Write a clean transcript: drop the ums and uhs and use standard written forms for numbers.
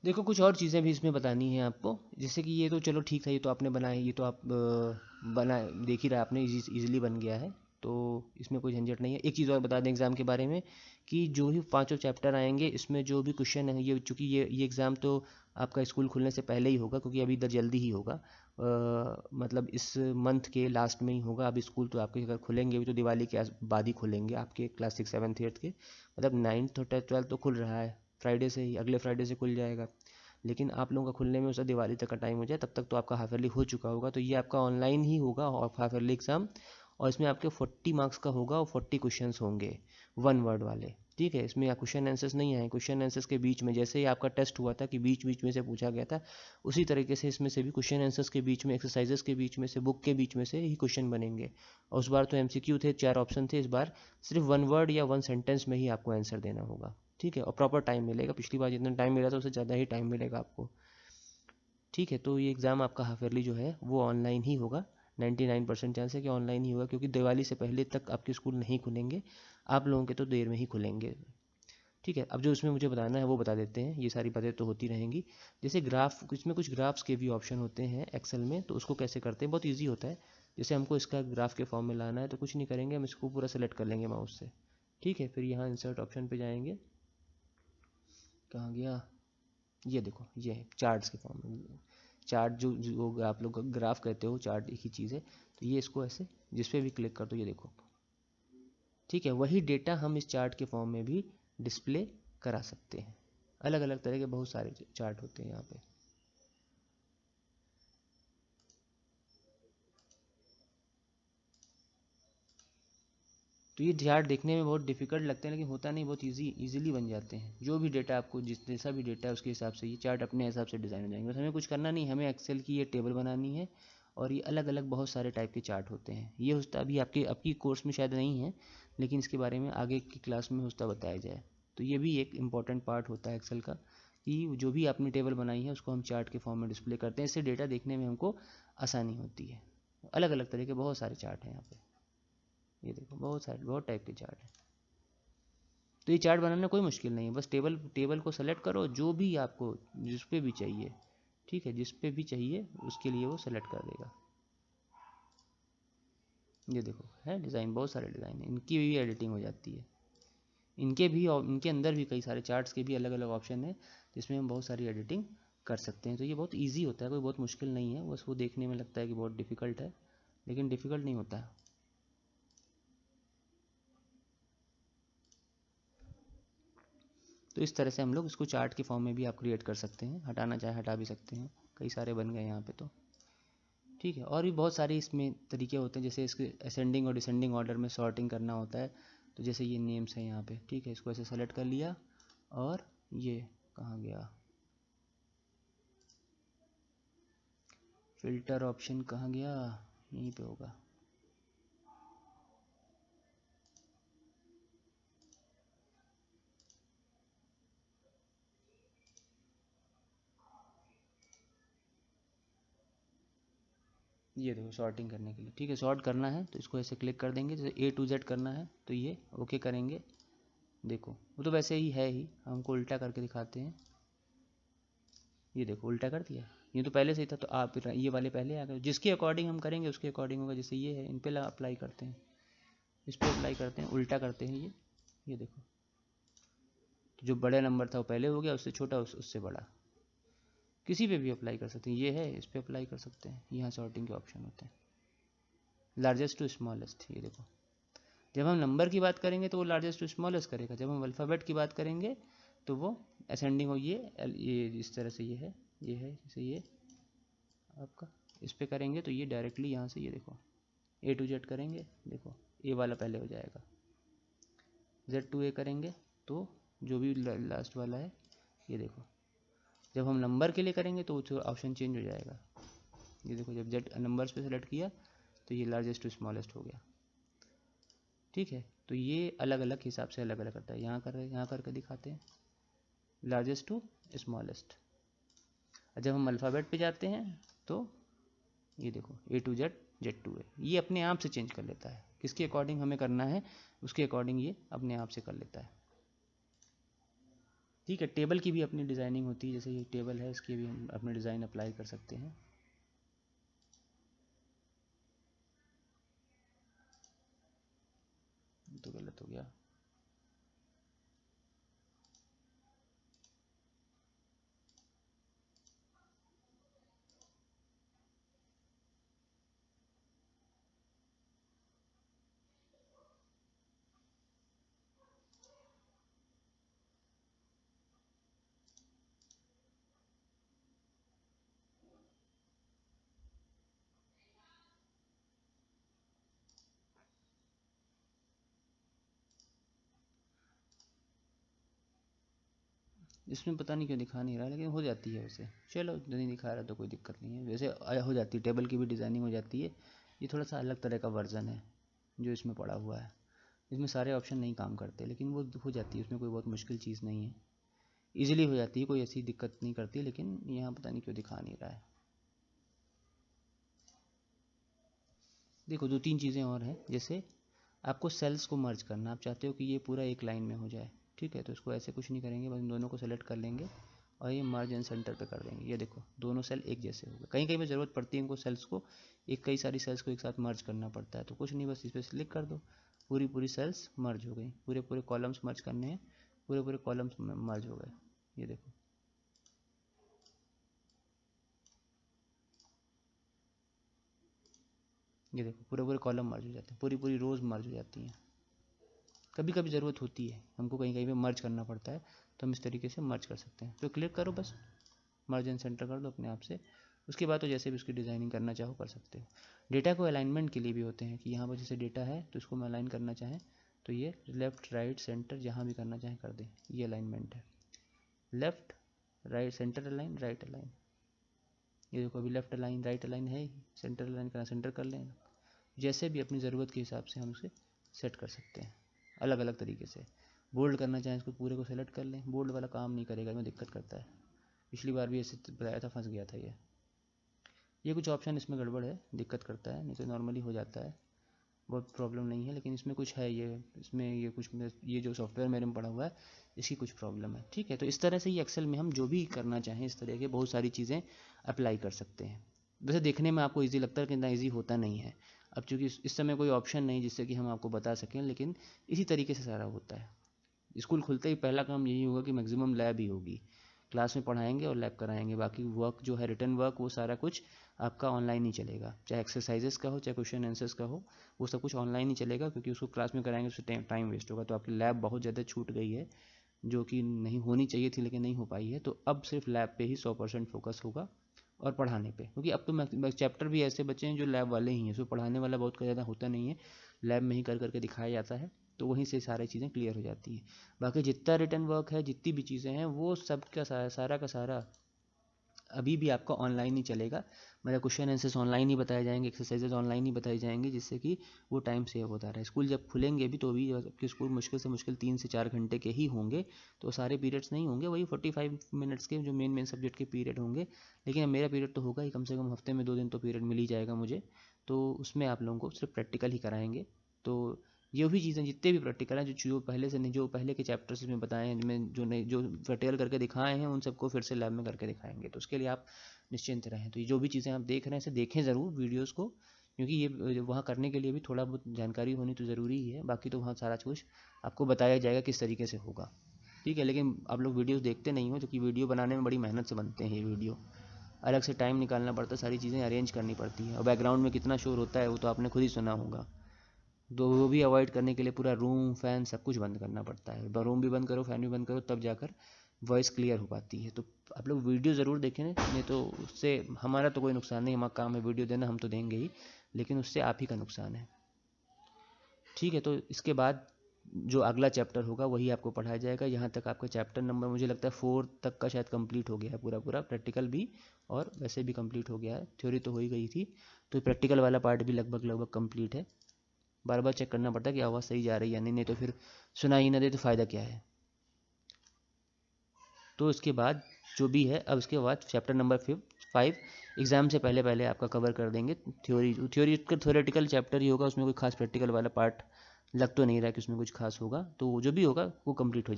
देखो कुछ और चीज़ें भी इसमें बतानी है आपको, जैसे कि ये तो चलो ठीक था, ये तो आपने बनाया, ये तो आप बना देख ही रहा आपने, इजीली बन गया है, तो इसमें कोई झंझट नहीं है। एक चीज़ और बता दें एग्ज़ाम के बारे में, कि जो भी पांचों चैप्टर आएंगे इसमें जो भी क्वेश्चन है, ये चूँकि ये एग्ज़ाम तो आपका स्कूल खुलने से पहले ही होगा, क्योंकि अभी इधर जल्दी ही होगा, मतलब इस मंथ के लास्ट में ही होगा। अभी स्कूल तो आपके अगर खुलेंगे भी तो दिवाली के बाद ही खुलेंगे आपके क्लास 6 7th 8th के, मतलब 9th और 12th तो खुल रहा है, फ्राइडे से ही, अगले फ्राइडे से खुल जाएगा। लेकिन आप लोगों का खुलने में उसका दिवाली तक का टाइम हो जाए, तब तक तो आपका हाफ ईयरली हो चुका होगा। तो ये आपका ऑनलाइन ही होगा और हाफ ईयरली एग्ज़ाम, और इसमें आपके 40 मार्क्स का होगा और 40 क्वेश्चंस होंगे, वन वर्ड वाले। ठीक है, इसमें क्वेश्चन आंसर्स नहीं आए, क्वेश्चन आंसर्स के बीच में, जैसे ही आपका टेस्ट हुआ था कि बीच बीच में से पूछा गया था, उसी तरीके से इसमें से भी क्वेश्चन आंसर्स के बीच में, एक्सरसाइजेस के बीच में से, बुक के बीच में से ही क्वेश्चन बनेंगे। और उस बार तो एमसीक्यू थे, 4 ऑप्शन थे, इस बार सिर्फ वन वर्ड या वन सेंटेंस में ही आपको आंसर देना होगा। ठीक है, और प्रॉपर टाइम मिलेगा, पिछली बार जितना टाइम मिला था उससे ज़्यादा ही टाइम मिलेगा आपको। ठीक है, तो ये एग्ज़ाम आपका हाफ ईयरली जो है वो ऑनलाइन ही होगा, 99% चांस है कि ऑनलाइन ही होगा, क्योंकि दिवाली से पहले तक आपके स्कूल नहीं खुलेंगे, आप लोगों के तो देर में ही खुलेंगे। ठीक है, अब जो इसमें मुझे बताना है वो बता देते हैं, ये सारी बातें तो होती रहेंगी। जैसे ग्राफ, इसमें कुछ ग्राफ्स के भी ऑप्शन होते हैं एक्सेल में, तो उसको कैसे करते हैं, बहुत ईजी होता है। जैसे हमको इसका ग्राफ के फॉर्म में लाना है, तो कुछ नहीं करेंगे, हम इसको पूरा सेलेक्ट कर लेंगे माउस से। ठीक है, फिर यहाँ इंसर्ट ऑप्शन पे जाएंगे, कहाँ गया, ये देखो, ये है चार्ट्स के फॉर्म में। चार्ट जो आप लोग ग्राफ कहते हो, चार्ट एक ही चीज़ है। तो ये इसको ऐसे जिस पे भी क्लिक कर दो, ये देखो। ठीक है, वही डेटा हम इस चार्ट के फॉर्म में भी डिस्प्ले करा सकते हैं। अलग अलग तरह के बहुत सारे चार्ट होते हैं यहाँ पे। तो ये चार्ट देखने में बहुत डिफिकल्ट लगते हैं, लेकिन होता नहीं, बहुत इजीली बन जाते हैं। जो भी डेटा आपको, जिस जैसा भी डेटा है उसके हिसाब से ये चार्ट अपने हिसाब से डिज़ाइन हो जाएंगे। बस हमें कुछ करना नहीं, हमें एक्सेल की ये टेबल बनानी है, और ये अलग अलग बहुत सारे टाइप के चार्ट होते हैं। ये होता अभी आपके आपकी कोर्स में शायद नहीं है, लेकिन इसके बारे में आगे की क्लास में होता बताया जाए। तो ये भी एक इम्पॉर्टेंट पार्ट होता है एक्सेल का, कि जो भी आपने टेबल बनाई है उसको हम चार्ट के फॉर्म में डिस्प्ले करते हैं, इससे डेटा देखने में हमको आसानी होती है। अलग अलग तरह के बहुत सारे चार्ट हैं यहाँ पे, ये देखो बहुत सारे, बहुत टाइप के चार्ट हैं। तो ये चार्ट बनाना कोई मुश्किल नहीं है, बस टेबल टेबल को सेलेक्ट करो, जो भी आपको जिस पे भी चाहिए। ठीक है, जिस पे भी चाहिए उसके लिए वो सेलेक्ट कर देगा। ये देखो है डिज़ाइन, बहुत सारे डिज़ाइन हैं, इनकी भी एडिटिंग हो जाती है। इनके अंदर भी कई सारे चार्ट्स के भी अलग अलग ऑप्शन है, जिसमें हम बहुत सारी एडिटिंग कर सकते हैं। तो ये बहुत ईजी होता है, कोई बहुत मुश्किल नहीं है, बस वो देखने में लगता है कि बहुत डिफ़िकल्ट है, लेकिन डिफ़िकल्ट नहीं होता है। तो इस तरह से हम लोग इसको चार्ट के फॉर्म में भी आप क्रिएट कर सकते हैं, हटाना चाहे हटा भी सकते हैं। कई सारे बन गए यहाँ पे तो। ठीक है, और भी बहुत सारे इसमें तरीके होते हैं, जैसे इसके असेंडिंग और डिसेंडिंग ऑर्डर में सॉर्टिंग करना होता है। तो जैसे ये नेम्स हैं यहाँ पे, ठीक है, इसको ऐसे सेलेक्ट कर लिया, और ये कहाँ गया, फिल्टर ऑप्शन कहाँ गया, यहीं पे होगा। ये देखो सॉर्टिंग करने के लिए, ठीक है, सॉर्ट करना है तो इसको ऐसे क्लिक कर देंगे। जैसे A to Z करना है तो ये ओके करेंगे। देखो वो तो वैसे ही है ही, हमको उल्टा करके दिखाते हैं। ये देखो उल्टा कर दिया, ये तो पहले से ही था, तो आप ये वाले पहले आ गए। जिसके अकॉर्डिंग हम करेंगे उसके अकॉर्डिंग होगा। जैसे ये है, इन पे अप्लाई करते हैं, इस पर अप्लाई करते हैं, उल्टा करते हैं ये देखो, तो जो बड़ा नंबर था वो पहले हो गया, उससे छोटा उससे बड़ा। किसी पे भी अप्लाई कर सकते हैं, ये है, इस पर अप्लाई कर सकते हैं। यहाँ सॉर्टिंग के ऑप्शन होते हैं, लार्जेस्ट टू स्मॉलेस्ट। ये देखो, जब हम नंबर की बात करेंगे तो वो लार्जेस्ट टू स्मॉलेस्ट करेगा, जब हम अल्फ़ाबेट की बात करेंगे तो वो असेंडिंग हो। ये इस तरह से ये है जैसे ये आपका, इस पे करेंगे तो ये डायरेक्टली यहाँ से, ये देखो A to Z करेंगे, देखो ए वाला पहले हो जाएगा। Z to A करेंगे तो जो भी लास्ट वाला है, ये देखो। जब हम नंबर के लिए करेंगे तो ऑप्शन चेंज हो जाएगा। ये देखो, जब Z नंबर्स पे सेलेक्ट किया तो ये लार्जेस्ट टू स्मॉलेस्ट हो गया। ठीक है, तो ये अलग अलग हिसाब से अलग अलग करता है। यहाँ करके दिखाते हैं, लार्जेस्ट टू स्मॉलेस्ट। जब हम अल्फ़ाबेट पे जाते हैं तो ये देखो A to Z, Z to A, ये अपने आप से चेंज कर लेता है। किसके अकॉर्डिंग हमें करना है उसके अकॉर्डिंग ये अपने आप से कर लेता है। ठीक है, टेबल की भी अपनी डिज़ाइनिंग होती है, जैसे ये टेबल है इसकी भी हम अपने डिज़ाइन अप्लाई कर सकते हैं। तो गलत हो गया। इसमें पता नहीं क्यों दिखा नहीं रहा, लेकिन हो जाती है वैसे। चलो, नहीं दिखा रहा तो कोई दिक्कत नहीं है, वैसे हो जाती है, टेबल की भी डिज़ाइनिंग हो जाती है। ये थोड़ा सा अलग तरह का वर्जन है जो इसमें पड़ा हुआ है। इसमें सारे ऑप्शन नहीं काम करते, लेकिन वो हो जाती है, उसमें कोई बहुत मुश्किल चीज़ नहीं है, ईजिली हो जाती है, कोई ऐसी दिक्कत नहीं करती। लेकिन यहाँ पता नहीं क्यों दिखा नहीं रहा है। देखो, 2-3 चीज़ें और हैं, जैसे आपको सेल्स को मर्ज करना, आप चाहते हो कि ये पूरा एक लाइन में हो जाए। ठीक है, तो इसको ऐसे कुछ नहीं करेंगे, बस इन दोनों को सेलेक्ट कर लेंगे और ये मर्ज एंड सेंटर पे कर देंगे। ये देखो, दोनों सेल एक जैसे हो गए। कहीं कहीं में ज़रूरत पड़ती है इनको सेल्स को, कई सारी सेल्स को एक साथ मर्ज करना पड़ता है, तो कुछ नहीं, बस इस पर क्लिक कर दो, पूरी पूरी सेल्स मर्ज हो गई। पूरे पूरे कॉलम्स मर्ज करने हैं, पूरे पूरे कॉलम्स मर्ज हो गए। ये देखो, ये देखो, पूरे पूरे कॉलम मर्ज हो जाते हैं, पूरी पूरी रोज़ मर्ज हो जाती हैं। कभी कभी ज़रूरत होती है, हमको कहीं कहीं पे मर्ज करना पड़ता है, तो हम इस तरीके से मर्ज कर सकते हैं। तो क्लिक करो, बस मर्ज एंड सेंटर कर दो अपने आप से। उसके बाद तो जैसे भी उसकी डिज़ाइनिंग करना चाहो कर सकते हो। डेटा को अलाइनमेंट के लिए भी होते हैं कि यहाँ पर जैसे डेटा है तो इसको हम अलाइन करना चाहें तो ये लेफ़्ट राइट सेंटर जहाँ भी करना चाहें कर दें। ये अलाइनमेंट है, left right centre align, right align. ये देखो, अभी लेफ़्ट अलाइन राइट अलाइन है, सेंटर अलाइन करना सेंटर कर लें। जैसे भी अपनी ज़रूरत के हिसाब से हम उसे सेट कर सकते हैं, अलग अलग तरीके से। बोल्ड करना चाहें इसको पूरे को सेलेक्ट कर लें, बोल्ड वाला काम नहीं करेगा, इसमें दिक्कत करता है। पिछली बार भी ऐसे बताया था, फंस गया था ये कुछ ऑप्शन इसमें गड़बड़ है, दिक्कत करता है, नहीं तो नॉर्मली हो जाता है, बहुत प्रॉब्लम नहीं है। लेकिन इसमें कुछ है, ये जो सॉफ्टवेयर मेरे में पड़ा हुआ है, इसकी कुछ प्रॉब्लम है। ठीक है, तो इस तरह से ये एक्सेल में हम जो भी करना चाहें इस तरह के बहुत सारी चीज़ें अप्लाई कर सकते हैं। वैसे देखने में आपको ईजी लगता है, लेकिन इतना ईजी होता नहीं है। अब चूँकि इस समय कोई ऑप्शन नहीं जिससे कि हम आपको बता सकें, लेकिन इसी तरीके से सारा होता है। स्कूल खुलते ही पहला काम यही होगा कि मैक्सिमम लैब ही होगी, क्लास में पढ़ाएंगे और लैब कराएंगे। बाकी वर्क जो है, रिटर्न वर्क, वो सारा कुछ आपका ऑनलाइन ही चलेगा, चाहे एक्सरसाइजेस का हो चाहे क्वेश्चन आंसर्स का हो, वो सब कुछ ऑनलाइन ही चलेगा, क्योंकि उसको क्लास में कराएंगे उससे टाइम वेस्ट होगा। तो आपकी लैब बहुत ज़्यादा छूट गई है, जो कि नहीं होनी चाहिए थी लेकिन नहीं हो पाई है। तो अब सिर्फ लैब पे ही 100% फोकस होगा और पढ़ाने पे, क्योंकि अब तो चैप्टर भी ऐसे बचे हैं जो लैब वाले ही हैं, उसमें पढ़ाने वाला बहुत ज़्यादा होता नहीं है, लैब में ही कर करके दिखाया जाता है, तो वहीं से सारी चीज़ें क्लियर हो जाती हैं। बाकी जितना रिटर्न वर्क है, जितनी भी चीज़ें हैं, वो सब का सारा का सारा अभी भी आपका ऑनलाइन ही चलेगा। मतलब क्वेश्चन आंसर्स ऑनलाइन ही बताए जाएंगे, एक्सरसाइजेज ऑनलाइन ही बताई जाएंगी, जिससे कि वो टाइम सेव होता रहे। स्कूल जब खुलेंगे भी तो भी आपके स्कूल मुश्किल से मुश्किल 3 से 4 घंटे के ही होंगे, तो सारे पीरियड्स नहीं होंगे, वही 45 मिनट्स के जो मेन सब्जेक्ट के पीरियड होंगे। लेकिन मेरा पीरियड तो होगा ही, कम से कम हफ्ते में 2 दिन तो पीरियड मिल ही जाएगा मुझे, तो उसमें आप लोगों को सिर्फ प्रैक्टिकल ही कराएंगे। तो ये भी चीज़ें जितने भी प्रैक्टिकल हैं, जो पहले से नहीं, जो पहले के चैप्टर्स में बताए हैं, जिनमें जो नहीं, जो डिटेल करके दिखाए हैं, उन सबको फिर से लैब में करके दिखाएंगे। तो उसके लिए आप निश्चिंत रहें। तो ये जो भी चीज़ें आप देख रहे हैं, इसे देखें ज़रूर वीडियोज़ को, क्योंकि ये वहाँ करने के लिए भी थोड़ा बहुत जानकारी होनी तो ज़रूरी ही है। बाकी तो वहाँ सारा कुछ आपको बताया जाएगा किस तरीके से होगा। ठीक है, लेकिन आप लोग वीडियोज़ देखते नहीं हो, क्योंकि वीडियो बनाने में बड़ी मेहनत से बनते हैं ये वीडियो, अलग से टाइम निकालना पड़ता है, सारी चीज़ें अरेंज करनी पड़ती है, और बैकग्राउंड में कितना शोर होता है वो तो आपने खुद ही सुना होगा। तो वो भी अवॉइड करने के लिए पूरा रूम, फैन सब कुछ बंद करना पड़ता है। रूम भी बंद करो, फैन भी बंद करो, तब जाकर वॉइस क्लियर हो पाती है। तो आप लोग वीडियो ज़रूर देखें, नहीं तो उससे हमारा तो कोई नुकसान नहीं, हमारा काम है वीडियो देना, हम तो देंगे ही, लेकिन उससे आप ही का नुकसान है। ठीक है, तो इसके बाद जो अगला चैप्टर होगा वही आपको पढ़ाया जाएगा। यहाँ तक आपका चैप्टर नंबर मुझे लगता है 4 तक का शायद कंप्लीट हो गया है, पूरा पूरा प्रैक्टिकल भी और वैसे भी कंप्लीट हो गया है। थ्योरी तो हो ही गई थी, तो प्रैक्टिकल वाला पार्ट भी लगभग लगभग कंप्लीट है। बार बार चेक करना पड़ता है कि आवाज़ सही जा रही है या नहीं, नहीं तो फिर सुना ही ना दे तो फ़ायदा क्या है। तो इसके बाद जो भी है, अब इसके बाद चैप्टर नंबर 5 एग्ज़ाम से पहले पहले आपका कवर कर देंगे। थ्योरेटिकल चैप्टर ही होगा, उसमें कोई खास प्रैक्टिकल वाला पार्ट लग तो नहीं रहा कि उसमें कुछ खास होगा, तो जो भी होगा वो कंप्लीट हो जाएगा।